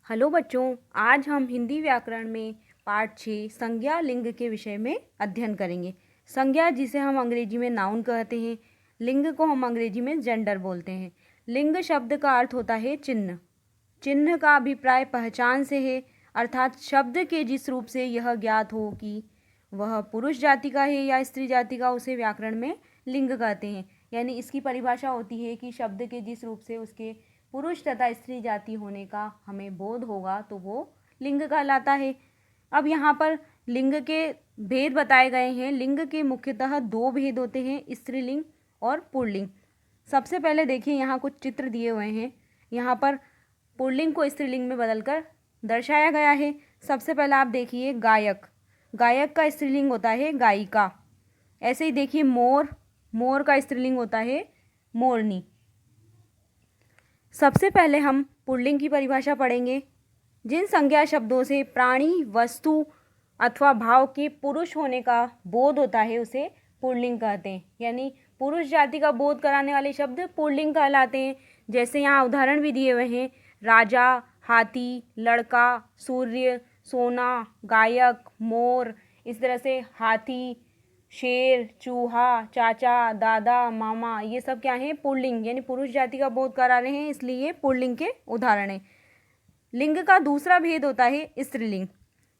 Hello बच्चों, आज हम हिंदी व्याकरण में पाठ 6 संज्ञा लिंग के विषय में अध्ययन करेंगे। संज्ञा जिसे हम अंग्रेजी में नाउन कहते हैं, लिंग को हम अंग्रेजी में जेंडर बोलते हैं। लिंग शब्द का अर्थ होता है चिन्ह। चिन्ह का अभिप्राय पहचान से है, अर्थात शब्द के जिस रूप से यह ज्ञात हो कि वह पुरुष जाति का है या स्त्री जाति का, उसे व्याकरण में लिंग कहते हैं। यानी इसकी परिभाषा होती है कि शब्द के जिस रूप से उसके पुरुष तथा स्त्री जाति होने का हमें बोध होगा तो वो लिंग कहलाता है। अब यहाँ पर लिंग के भेद बताए गए हैं। लिंग के मुख्यतः दो भेद होते हैं, स्त्रीलिंग और पुल्लिंग। सबसे पहले देखिए, यहाँ कुछ चित्र दिए हुए हैं। यहाँ पर पुल्लिंग को स्त्रीलिंग में बदलकर दर्शाया गया है। सबसे पहले आप देखिए गायक। गायक का स्त्रीलिंग होता है गायिका। ऐसे ही देखिए मोर। मोर का स्त्रीलिंग होता है मोरनी। सबसे पहले हम पुल्लिंग की परिभाषा पढ़ेंगे। जिन संज्ञा शब्दों से प्राणी, वस्तु अथवा भाव के पुरुष होने का बोध होता है उसे पुल्लिंग कहते हैं। यानी पुरुष जाति का बोध कराने वाले शब्द पुल्लिंग कहलाते हैं। जैसे यहाँ उदाहरण भी दिए हुए हैं, राजा, हाथी, लड़का, सूर्य, सोना, गायक, मोर। इस तरह से हाथी, शेर, चूहा, चाचा, दादा, मामा, ये सब क्या है? पुल्लिंग, यानी पुरुष जाति का बोध करा रहे हैं, इसलिए ये पुल्लिंग के उदाहरण हैं। लिंग का दूसरा भेद होता है स्त्रीलिंग।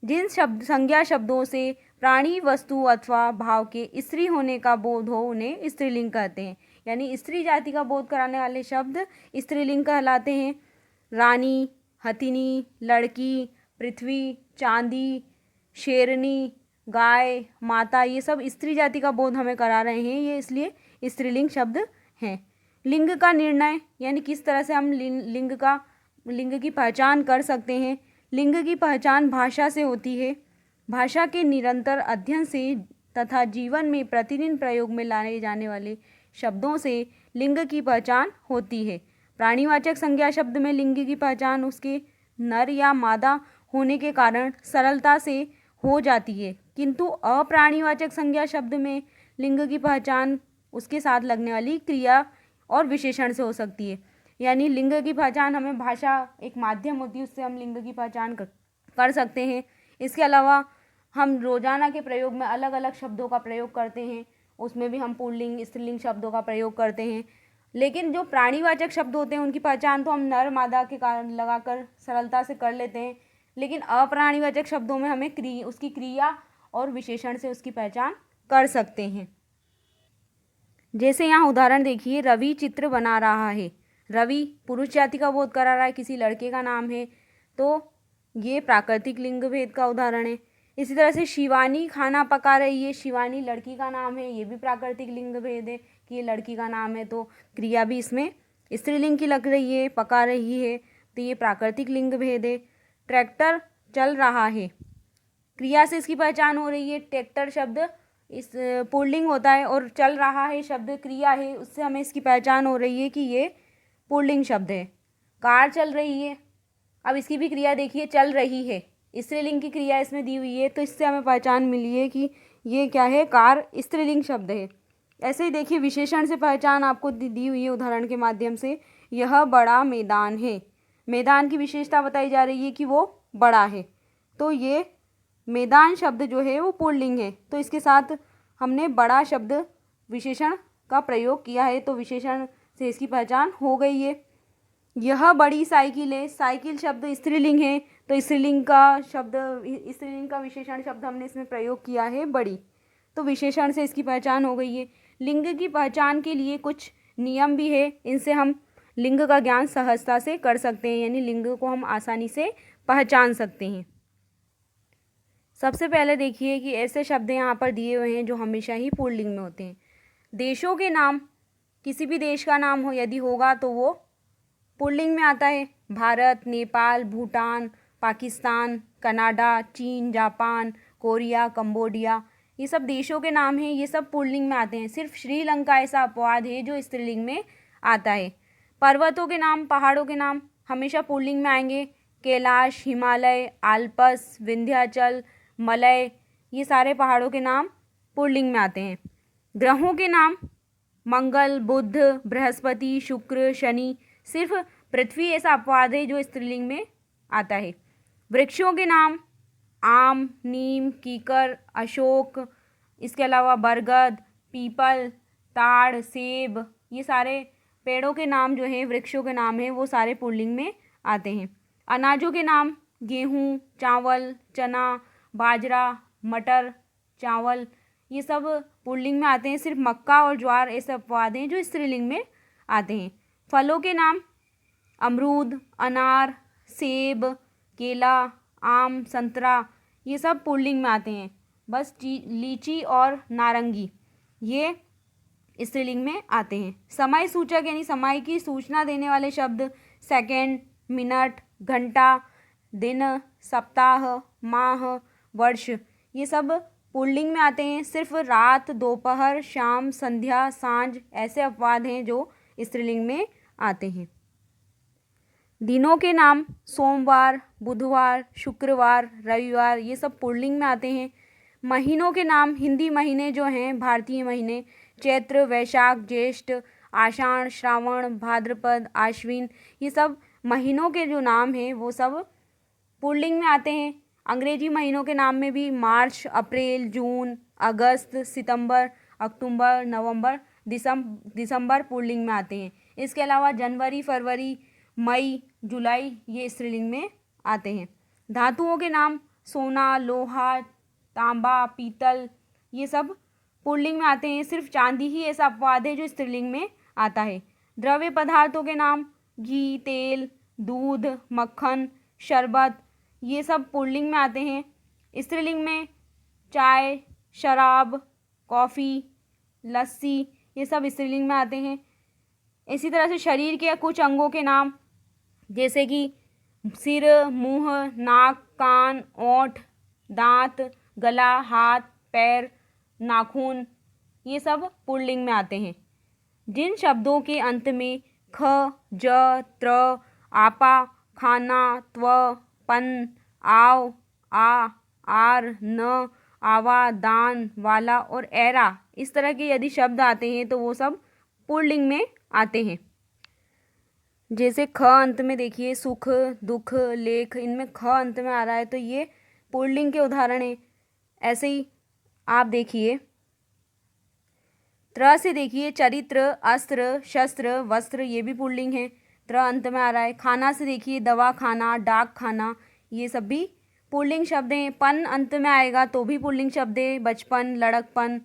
जिन संज्ञा शब्दों से प्राणी, वस्तु अथवा भाव के स्त्री होने का बोध हो उन्हें स्त्रीलिंग कहते हैं। यानी स्त्री जाति का बोध कराने वाले शब्द स्त्रीलिंग कहलाते हैं। रानी, हथिनी, लड़की, पृथ्वी, चांदी, शेरनी, गाय, माता, ये सब स्त्री जाति का बोध हमें करा रहे हैं, ये इसलिए स्त्रीलिंग शब्द हैं। लिंग का निर्णय, यानी किस तरह से हम लिंग की पहचान कर सकते हैं। लिंग की पहचान भाषा से होती है। भाषा के निरंतर अध्ययन से तथा जीवन में प्रतिदिन प्रयोग में लाए जाने वाले शब्दों से लिंग की पहचान होती है। प्राणीवाचक संज्ञा शब्द में लिंग की पहचान उसके नर या मादा होने के कारण सरलता से हो जाती है, किंतु अप्राणीवाचक संज्ञा शब्द में लिंग की पहचान उसके साथ लगने वाली क्रिया और विशेषण से हो सकती है। यानी लिंग की पहचान हमें भाषा एक माध्यम होती है, उससे हम लिंग की पहचान कर सकते हैं। इसके अलावा हम रोजाना के प्रयोग में अलग अलग शब्दों का प्रयोग करते हैं, उसमें भी हम पुल्लिंग, स्त्रीलिंग शब्दों का प्रयोग करते हैं। लेकिन जो प्राणीवाचक शब्द होते हैं उनकी पहचान तो हम नर मादा के कारण लगाकर सरलता से कर लेते हैं, लेकिन अप्राणीवाचक शब्दों में हमें उसकी क्रिया और विशेषण से उसकी पहचान कर सकते हैं। जैसे यहाँ उदाहरण देखिए, रवि चित्र बना रहा है। रवि पुरुष जाति का बोध करा रहा है, किसी लड़के का नाम है, तो ये प्राकृतिक लिंग भेद का उदाहरण है। इसी तरह से शिवानी खाना पका रही है। शिवानी लड़की का नाम है, ये भी प्राकृतिक लिंग भेद है कि ये लड़की का नाम है, तो क्रिया भी इसमें स्त्रीलिंग की लग रही है, पका रही है, तो ये प्राकृतिक लिंग भेद है। ट्रैक्टर चल रहा है, क्रिया से इसकी पहचान हो रही है। ट्रैक्टर शब्द इस पुल्लिंग होता है और चल रहा है शब्द क्रिया है, उससे हमें इसकी पहचान हो रही है कि ये पुल्लिंग शब्द है। कार चल रही है, अब इसकी भी क्रिया देखिए, चल रही है, स्त्रीलिंग की क्रिया इसमें दी हुई है, तो इससे हमें पहचान मिली है कि ये क्या है? कार स्त्रीलिंग शब्द है। ऐसे ही देखिए विशेषण से पहचान आपको दी हुई है उदाहरण के माध्यम से। यह बड़ा मैदान है। मैदान की विशेषता बताई जा रही है कि वो बड़ा है, तो ये मैदान शब्द जो है वो पुल्लिंग है, तो इसके साथ हमने बड़ा शब्द विशेषण का प्रयोग किया है, तो विशेषण से इसकी पहचान हो गई है। यह बड़ी साइकिल है। साइकिल शब्द स्त्रीलिंग है, तो स्त्रीलिंग का विशेषण शब्द हमने इसमें प्रयोग किया है बड़ी, तो विशेषण से इसकी पहचान हो गई है। लिंग की पहचान के लिए कुछ नियम भी है, इनसे हम लिंग का ज्ञान सहजता से कर सकते हैं, यानी लिंग को हम आसानी से पहचान सकते हैं। सबसे पहले देखिए कि ऐसे शब्द यहाँ पर दिए हुए हैं जो हमेशा ही पुल्लिंग में होते हैं। देशों के नाम, किसी भी देश का नाम हो यदि होगा तो वो पुल्लिंग में आता है। भारत, नेपाल, भूटान, पाकिस्तान, कनाडा, चीन, जापान, कोरिया, कंबोडिया, ये सब देशों के नाम हैं, ये सब पुल्लिंग में आते हैं। सिर्फ श्रीलंका ऐसा अपवाद है जो स्त्रीलिंग में आता है। पर्वतों के नाम, पहाड़ों के नाम हमेशा पुल्लिंग में आएंगे। कैलाश, हिमालय, आल्पस, विंध्याचल, मलय, ये सारे पहाड़ों के नाम पुल्लिंग में आते हैं। ग्रहों के नाम, मंगल, बुध, बृहस्पति, शुक्र, शनि, सिर्फ पृथ्वी ऐसा अपवाद है जो स्त्रीलिंग में आता है। वृक्षों के नाम आम, नीम, कीकर, अशोक, इसके अलावा बरगद, पीपल, ताड़, सेब, ये सारे पेड़ों के नाम जो हैं, वृक्षों के नाम हैं, वो सारे पुल्लिंग में आते हैं। अनाजों के नाम गेहूँ, चावल, चना, बाजरा, मटर, चावल, ये सब पुल्लिंग में आते हैं। सिर्फ मक्का और ज्वार ऐसे अपवाद हैं जो स्त्रीलिंग में आते हैं। फलों के नाम अमरूद, अनार, सेब, केला, आम, संतरा, ये सब पुल्लिंग में आते हैं। बस लीची और नारंगी ये स्त्रीलिंग में आते हैं। समय सूचक यानी समय की सूचना देने वाले शब्द सेकंड, मिनट, घंटा, दिन, सप्ताह, माह, वर्ष, ये सब पुल्लिंग में आते हैं। सिर्फ रात, दोपहर, शाम, संध्या, सांझ ऐसे अपवाद हैं जो स्त्रीलिंग में आते हैं। दिनों के नाम सोमवार, बुधवार, शुक्रवार, रविवार, ये सब पुल्लिंग में आते हैं। महीनों के नाम हिंदी महीने जो हैं, भारतीय महीने चैत्र, वैशाख, ज्येष्ठ, आषाढ़, श्रावण, भाद्रपद, आश्विन, ये सब महीनों के जो नाम हैं वो सब पुल्लिंग में आते हैं। अंग्रेजी महीनों के नाम में भी मार्च, अप्रैल, जून, अगस्त, सितंबर, अक्टूबर, नवंबर, दिसंबर पुल्लिंग में आते हैं। इसके अलावा जनवरी, फरवरी, मई, जुलाई, ये स्त्रीलिंग में आते हैं। धातुओं के नाम सोना, लोहा, तांबा, पीतल, ये सब पुल्लिंग में आते हैं। सिर्फ चांदी ही ऐसा अपवाद है जो स्त्रीलिंग में आता है। द्रव्य पदार्थों के नाम घी, तेल, दूध, मक्खन, शरबत, ये सब पुल्लिंग में आते हैं। स्त्रीलिंग में चाय, शराब, कॉफ़ी, लस्सी, ये सब स्त्रीलिंग में आते हैं। इसी तरह से शरीर के कुछ अंगों के नाम जैसे कि सिर, मुंह, नाक, कान, ओंठ, दांत, गला, हाथ, पैर, नाखून, ये सब पुल्लिंग में आते हैं। जिन शब्दों के अंत में ख, ज, त्र, आपा, खाना, त्व, पन, आव, आ, आर, न, आवा, दान, वाला और ऐरा, इस तरह के यदि शब्द आते हैं तो वो सब पुल्लिंग में आते हैं। जैसे ख अंत में देखिए सुख, दुख, लेख, इनमें ख अंत में आ रहा है तो ये पुल्लिंग के उदाहरण हैं। ऐसे ही आप देखिए त्र से देखिए चरित्र, अस्त्र, शस्त्र, वस्त्र, ये भी पुल्लिंग है, त्र अंत में आ रहा है। खाना से देखिए दवा खाना, डाक खाना, ये सब भी पुल्लिंग शब्द हैं। पन अंत में आएगा तो भी पुल्लिंग शब्द है, बचपन, लड़कपन।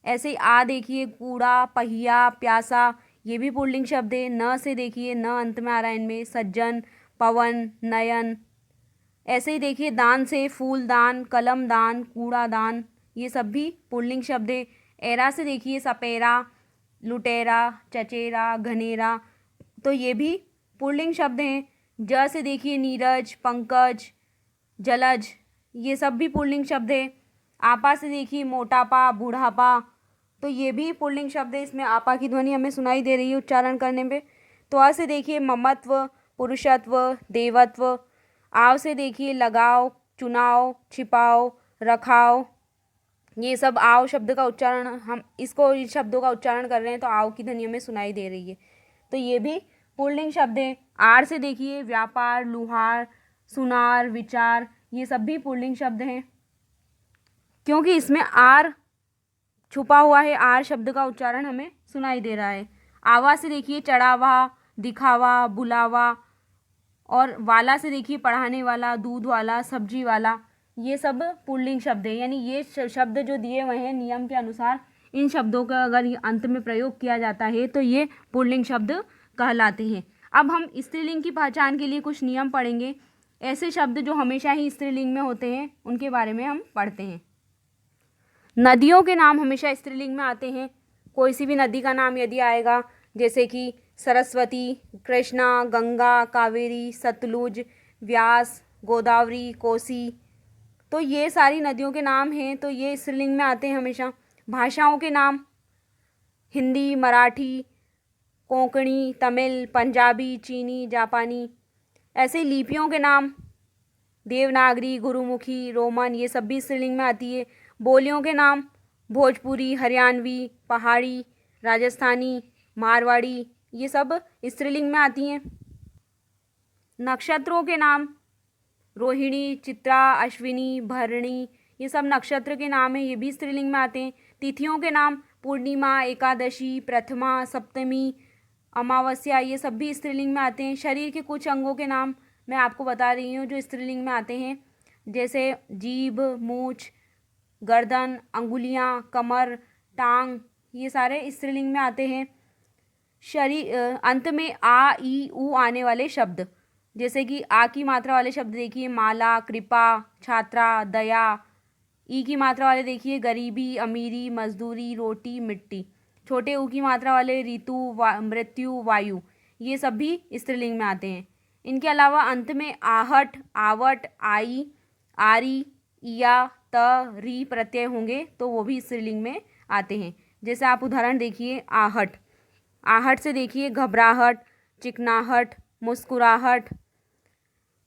ऐसे ही आ देखिए कूड़ा, पहिया, प्यासा, ये भी पुल्लिंग शब्द है। न से देखिए न अंत में आ रहा है इनमें सज्जन, पवन, नयन। ऐसे ही देखिए दान से फूलदान, कलमदान, कूड़ादान, ये सब भी पुल्लिंग शब्द है। एरा से देखिए सपेरा, लुटेरा, चचेरा, घनेरा, तो ये भी पुल्लिंग शब्द हैं। ज से देखिए नीरज, पंकज, जलज, ये सब भी पुल्लिंग शब्द है। आपा से देखिए मोटापा, बूढ़ापा, तो ये भी पुल्लिंग शब्द है। इसमें आपा की ध्वनि हमें सुनाई दे रही है उच्चारण करने पे। तो आ से देखिए ममत्व, पुरुषत्व, देवत्व। आव से देखिए लगाव, चुनाव, छिपाओ, रखाव, ये सब आव शब्द का उच्चारण, हम इसको इस शब्दों का उच्चारण कर रहे हैं तो आव की ध्वनि हमें सुनाई दे रही है, तो ये भी पुल्लिंग शब्द है। आर से देखिए व्यापार, लुहार, सुनार, विचार, ये सब भी पुल्लिंग शब्द हैं क्योंकि इसमें आर छुपा हुआ है। आर शब्द का उच्चारण हमें सुनाई दे रहा है। आवा से देखिए चढ़ावा, दिखावा, बुलावा, और वाला से देखिए पढ़ाने वाला, दूध वाला, सब्जी वाला, ये सब पुल्लिंग शब्द है। यानी ये शब्द जो दिए हुए हैं नियम के अनुसार, इन शब्दों का अगर ये अंत में प्रयोग किया जाता है तो ये पुल्लिंग शब्द कहलाते हैं। अब हम स्त्रीलिंग की पहचान के लिए कुछ नियम पढ़ेंगे। ऐसे शब्द जो हमेशा ही स्त्रीलिंग में होते हैं उनके बारे में हम पढ़ते हैं। नदियों के नाम हमेशा स्त्रीलिंग में आते हैं। कोई सी भी नदी का नाम यदि आएगा जैसे कि सरस्वती, कृष्णा, गंगा, कावेरी, सतलुज, व्यास, गोदावरी, कोसी, तो ये सारी नदियों के नाम हैं तो ये स्त्रीलिंग में आते हैं हमेशा। भाषाओं के नाम हिंदी, मराठी, कोंकणी, तमिल, पंजाबी, चीनी, जापानी। ऐसे लिपियों के नाम देवनागरी, गुरुमुखी, रोमन, ये सब भी स्त्रीलिंग में आती है। बोलियों के नाम भोजपुरी, हरियाणवी, पहाड़ी, राजस्थानी, मारवाड़ी, ये सब स्त्रीलिंग में आती हैं। नक्षत्रों के नाम रोहिणी, चित्रा, अश्विनी, भरणी, ये सब नक्षत्र के नाम हैं, ये भी स्त्रीलिंग में आते हैं। तिथियों के नाम पूर्णिमा, एकादशी, प्रथमा, सप्तमी, अमावस्या, ये सब भी स्त्रीलिंग में आते हैं। शरीर के कुछ अंगों के नाम मैं आपको बता रही हूँ जो स्त्रीलिंग में आते हैं, जैसे जीभ, मूछ, गर्दन, अंगुलियाँ, कमर, टांग, ये सारे स्त्रीलिंग में आते हैं। शरीर अंत में आ, ई, ऊ आने वाले शब्द, जैसे कि आ की मात्रा वाले शब्द देखिए माला, कृपा, छात्रा, दया। ई की मात्रा वाले देखिए गरीबी, अमीरी, मजदूरी, रोटी, मिट्टी। छोटे ऊ की मात्रा वाले ऋतु, मृत्यु, वायु, ये सब भी स्त्रीलिंग में आते हैं। इनके अलावा अंत में आहट, आवट, आई, आरी, इया, त, री प्रत्यय होंगे तो वो भी स्त्रीलिंग में आते हैं। जैसे आप उदाहरण देखिए आहट, आहट से देखिए घबराहट, चिकनाहट, मुस्कुराहट।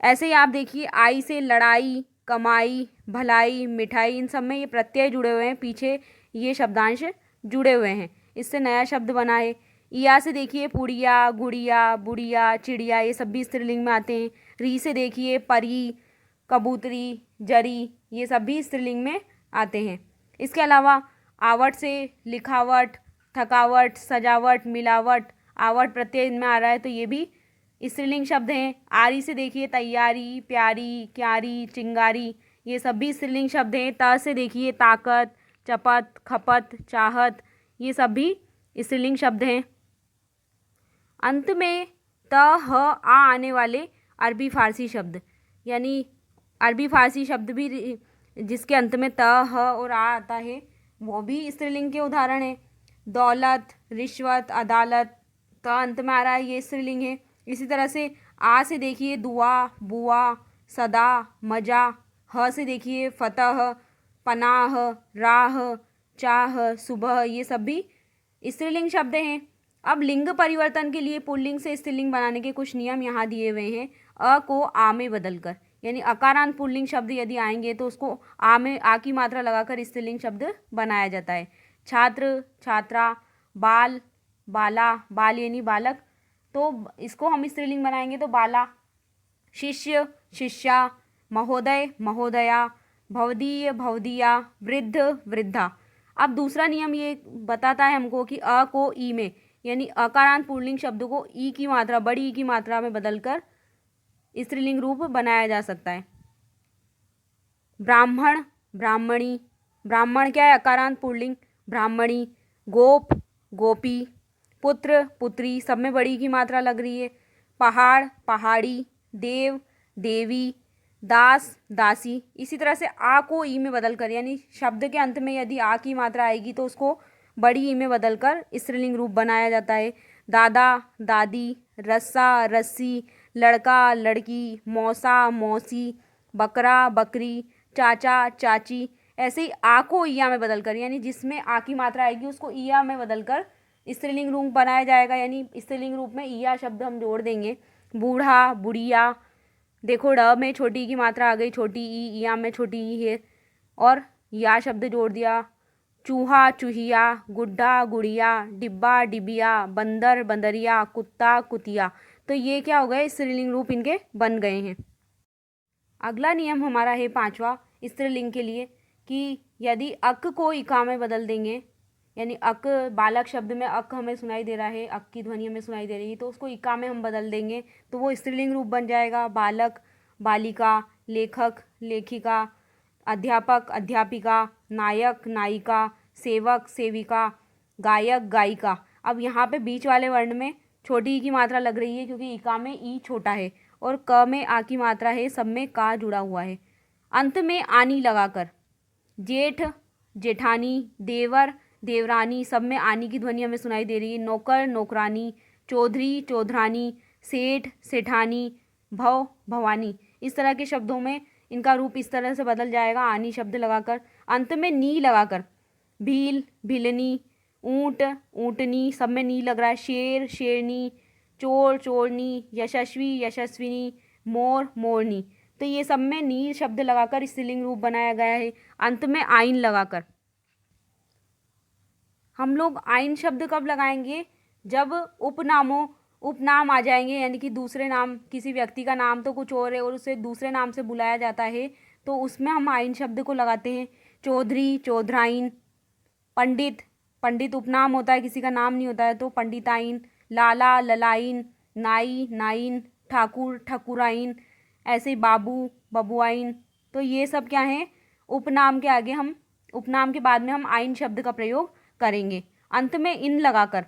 ऐसे ही आप देखिए आई से लड़ाई, कमाई, भलाई, मिठाई, इन सब में ये प्रत्यय जुड़े हुए हैं, पीछे ये शब्दांश जुड़े हुए हैं, इससे नया शब्द बना है। इया से देखिए पुड़िया, गुड़िया, बुढ़िया, चिड़िया, ये सब भी स्त्रीलिंग में आते हैं। री से देखिए परी, कबूतरी, जरी, ये सब भी स्त्रीलिंग में आते हैं। इसके अलावा आवट से लिखावट, थकावट, सजावट, मिलावट, आवट प्रत्यय इनमें आ रहा है तो ये भी स्त्रीलिंग शब्द हैं। आरी से देखिए तैयारी, प्यारी, क्यारी, चिंगारी, ये सब भी स्त्रीलिंग शब्द हैं। त से देखिए ताकत, चपत, खपत, चाहत, ये सब भी स्त्रीलिंग शब्द हैं। अंत में त, ह, आ आने वाले अरबी फारसी शब्द, यानी अरबी फारसी शब्द भी जिसके अंत में त, ह और आ आता है वो भी स्त्रीलिंग के उदाहरण हैं। दौलत, रिश्वत, अदालत, त अंत में आ रहा है ये स्त्रीलिंग है। इसी तरह से आ से देखिए दुआ, बुआ, सदा, मजा। ह से देखिए फतह, पनाह, राह, चाह, सुबह, ये सब भी स्त्रीलिंग शब्द हैं। अब लिंग परिवर्तन के लिए पुल्लिंग से स्त्रीलिंग बनाने के कुछ नियम यहाँ दिए हुए हैं। अ को आ में बदलकर, यानी अकारांत पुल्लिंग शब्द यदि आएंगे तो उसको आ में आ की मात्रा लगाकर स्त्रीलिंग शब्द बनाया जाता है। छात्र, छात्रा, बाल, बाला, बाल यानी बालक, तो इसको हम स्त्रीलिंग बनाएंगे तो बाला। शिष्य, शिष्या, महोदय, महोदया, भवदीय, भवदिया, वृद्ध, वृद्धा। अब दूसरा नियम ये बताता है हमको कि अ को ई में, यानी अकारांत पुल्लिंग शब्दों को ई की मात्रा, बड़ी ई की मात्रा में बदलकर स्त्रीलिंग रूप बनाया जा सकता है। ब्राह्मण, ब्राह्मणी, ब्राह्मण क्या है? अकारांत पुल्लिंग, ब्राह्मणी। गोप, गोपी, पुत्र, पुत्री, सब में बड़ी की मात्रा लग रही है। पहाड़, पहाड़ी, देव, देवी, दास, दासी। इसी तरह से आ को ई में बदलकर, यानी शब्द के अंत में यदि आ की मात्रा आएगी तो उसको बड़ी ई में बदलकर स्त्रीलिंग रूप बनाया जाता है। दादा, दादी, रस्सा, रस्सी, लड़का, लड़की, मौसा, मौसी, बकरा, बकरी, चाचा, चाची। ऐसे ही आ को ईया में बदलकर, यानी जिसमें आ की मात्रा आएगी उसको ईया में बदलकर स्त्रीलिंग रूप बनाया जाएगा, यानी स्त्रीलिंग रूप में ईया शब्द हम जोड़ देंगे। बूढ़ा, बुढ़िया, देखो ड में छोटी की मात्रा आ गई, छोटी ई, ईया में छोटी ई है, और या शब्द जोड़ दिया। चूहा, चूहिया, गुड्ढा, गुड़िया, डिब्बा, डिबिया, बंदर, बंदरिया, कुत्ता, कुतिया। तो ये क्या हो गए? स्त्रीलिंग रूप इनके बन गए हैं। अगला नियम हमारा है पांचवा स्त्रीलिंग के लिए, कि यदि अक को इका में बदल देंगे, यानी अक, बालक शब्द में अक हमें सुनाई दे रहा है, अक की ध्वनि हमें सुनाई दे रही है, तो उसको इका में हम बदल देंगे तो वो स्त्रीलिंग रूप बन जाएगा। बालक, बालिका, लेखक, लेखिका, अध्यापक, अध्यापिका, नायक, नायिका, सेवक, सेविका, गायक, गायिका। अब यहाँ पे बीच वाले वर्ण में छोटी ई की मात्रा लग रही है क्योंकि इका में ई छोटा है और क में आ की मात्रा है, सब में का जुड़ा हुआ है। अंत में आनी लगाकर जेठ, जेठानी, देवर, देवरानी, सब में आनी की ध्वनि हमें सुनाई दे रही है। नौकर, नौकरानी, चौधरी, चौधरानी, सेठ, सेठानी, भव, भवानी। इस तरह के शब्दों में इनका रूप इस तरह से बदल जाएगा आनी शब्द लगाकर। अंत में नी लगाकर भील, भिलनी, ऊंट, ऊंटनी, सब में नी लग रहा है। शेर, शेरनी, चोर, चोरनी, यशस्वी, यशस्विनी, मोर, मोरनी। तो ये सब में नी शब्द लगाकर स्त्रीलिंग रूप बनाया गया है। अंत में आइन लगाकर, हम लोग आइन शब्द कब लगाएंगे? जब उपनामों उपनाम आ जाएंगे, यानी कि दूसरे नाम, किसी व्यक्ति का नाम तो कुछ और है और उसे दूसरे नाम से बुलाया जाता है, तो उसमें हम आइन शब्द को लगाते हैं। चौधरी, चौधराइन। पंडित, पंडित उपनाम होता है, किसी का नाम नहीं होता है, तो पंडिताइन। लाला, ललाइन। नाई, नाइन। ठाकुर, ठकुराइन। ऐसे ही बाबू, बबुआइन। तो ये सब क्या है, उपनाम के आगे हम, उपनाम के बाद में हम आइन शब्द का प्रयोग करेंगे। अंत में इन लगाकर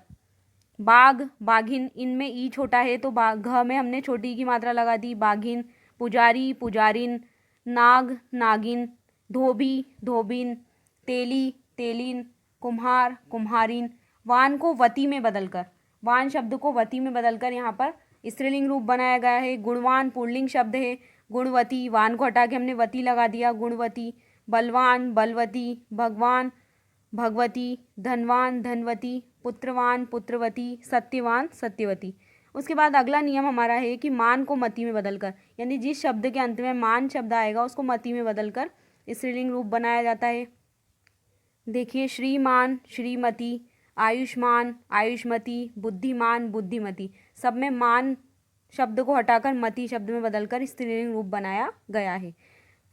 बाघ, बाघिन, इनमें ई छोटा है तो घ में हमने छोटी की मात्रा लगा दी, बाघिन। पुजारी, पुजारिन। नाग, नागिन। धोबी, धोबिन। तेली, तेलिन। कुम्हार, कुम्हारिन। वान को वती में बदलकर, वान शब्द को वती में बदलकर यहाँ पर स्त्रीलिंग रूप बनाया गया है। गुणवान पुल्लिंग शब्द है। गुणवती, वान को हटा के हमने वती लगा दिया, गुणवती। बलवान, बलवती। भगवान, भगवती। धनवान, धनवती। पुत्रवान, पुत्रवती। सत्यवान, सत्यवती। उसके बाद अगला नियम हमारा है कि मान को मति में बदलकर, यानी जिस शब्द के अंत में मान शब्द आएगा उसको मति में बदलकर स्त्रीलिंग रूप बनाया जाता है। देखिए, श्रीमान, श्रीमती। आयुष्मान, आयुष्मती। बुद्धिमान, बुद्धिमती। सब में मान शब्द को हटाकर मति शब्द में बदलकर स्त्रीलिंग रूप बनाया गया है।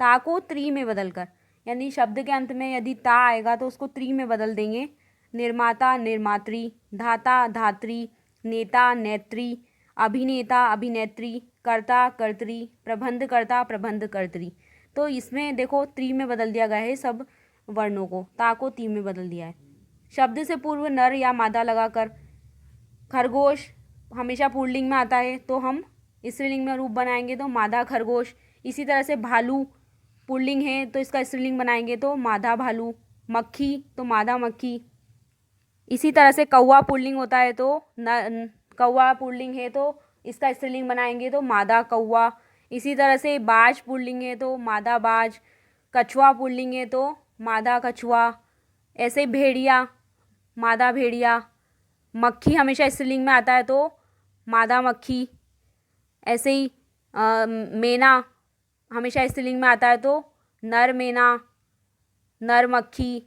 ता को त्री में बदलकर, यानी शब्द के अंत में यदि ता आएगा तो उसको त्री में बदल देंगे। निर्माता, निर्मात्री। धाता, धात्री। नेता, नेत्री। अभिनेता, अभिनेत्री। कर्ता, कर्त्री। प्रबंधकर्ता, प्रबंधकर्त्री। तो इसमें देखो त्री में बदल दिया गया है सब वर्णों को, ता को ती में बदल दिया है। शब्द से पूर्व नर या मादा लगाकर, खरगोश हमेशा पुल्लिंग में आता है तो हम स्त्रीलिंग में रूप बनाएंगे तो मादा खरगोश। इसी तरह से भालू पुल्लिंग है तो इसका स्त्रीलिंग बनाएंगे तो मादा भालू। मक्खी तो मादा मक्खी। इसी तरह से कौवा पुल्लिंग होता है तो कौवा पुल्लिंग है तो इसका स्त्रीलिंग बनाएंगे तो मादा कौवा। इसी तरह से बाज पुल्लिंग है तो मादा बाज। कछुआ पुल्लिंग है तो मादा कछुआ। ऐसे भेड़िया, मादा भेड़िया। मक्खी हमेशा स्त्रीलिंग में आता है तो मादा मक्खी। ऐसे ही मैना हमेशा स्त्रीलिंग में आता है तो नर मैना, नर मक्खी।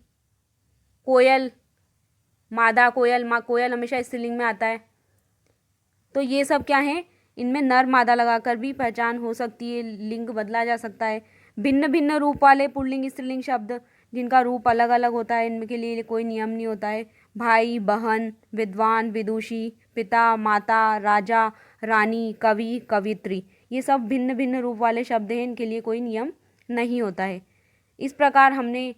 कोयल, मादा कोयल, कोयल हमेशा स्त्रीलिंग में आता है। तो ये सब क्या है, इनमें नर मादा लगाकर भी पहचान हो सकती है, लिंग बदला जा सकता है। भिन्न भिन्न रूप वाले पुल्लिंग स्त्रीलिंग शब्द जिनका रूप अलग अलग होता है, इनके लिए कोई नियम नहीं होता है। भाई, बहन, विद्वान, विदुषी। पिता, माता, राजा, रानी, कवि, कवित्री। ये सब भिन्न भिन्न रूप वाले शब्द हैं, इनके लिए कोई नियम नहीं होता है। इस प्रकार हमने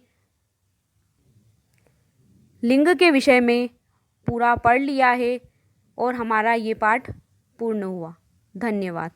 लिंग के विषय में पूरा पढ़ लिया है और हमारा ये पाठ पूर्ण हुआ। धन्यवाद।